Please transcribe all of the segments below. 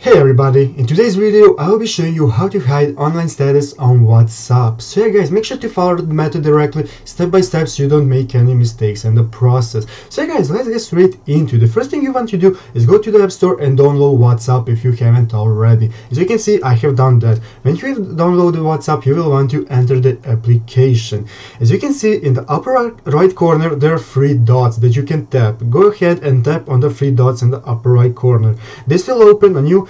Hey everybody, in today's video I will be showing you how to hide online status on WhatsApp. So yeah guys, make sure to follow the method directly step by step so you don't make any mistakes in the process. So yeah guys, let's get straight into it. The first thing you want to do is go to the App Store and download WhatsApp if you haven't already. As you can see, I have done that. When you have downloaded WhatsApp, you will want to enter the application. As you can see in the upper right corner, there are three dots that you can tap. Go ahead and tap on the three dots in the upper right corner. This will open a new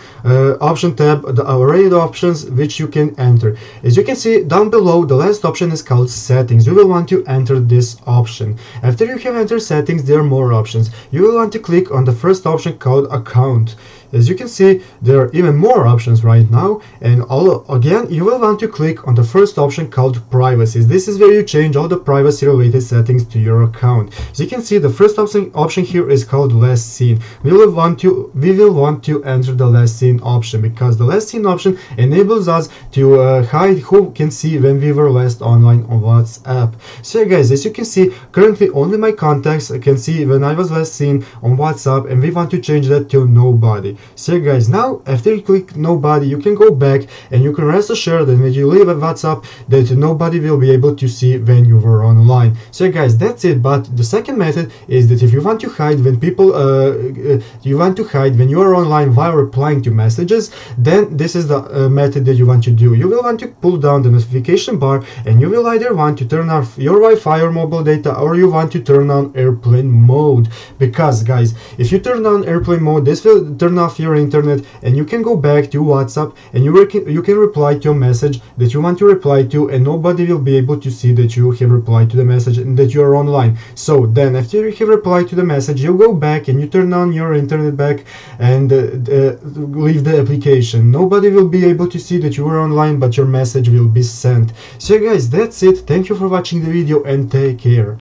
option tab, the array of options which you can enter. As you can see down below, the last option is called settings. You will want to enter this option. After you have entered settings, there are more options. You will want to click on the first option called account. As you can see, there are even more options right now, and again you will want to click on the first option called privacy. This is where you change all the privacy related settings to your account. As you can see, the first option here is called last seen. We will want to enter the last seen option, because the last seen option enables us to hide who can see when we were last online on WhatsApp. So yeah, guys, as you can see, currently only my contacts can see when I was last seen on WhatsApp, and we want to change that to nobody. So guys, now after you click nobody, you can go back and you can rest assured that when you leave a WhatsApp that nobody will be able to see when you were online. So guys, that's it. But the second method is that if you want to hide when people when you are online while replying to messages, then this is the method that you want to do. You will want to pull down the notification bar, and you will either want to turn off your Wi-Fi or mobile data, or you want to turn on airplane mode. Because guys, if you turn on airplane mode, this will turn off your internet, and you can go back to WhatsApp and you can reply to a message that you want to reply to, and nobody will be able to see that you have replied to the message and that you are online. So then after you have replied to the message, you go back and you turn on your internet back and leave the application. Nobody will be able to see that you are online, but your message will be sent. So guys, that's it. Thank you for watching the video and take care.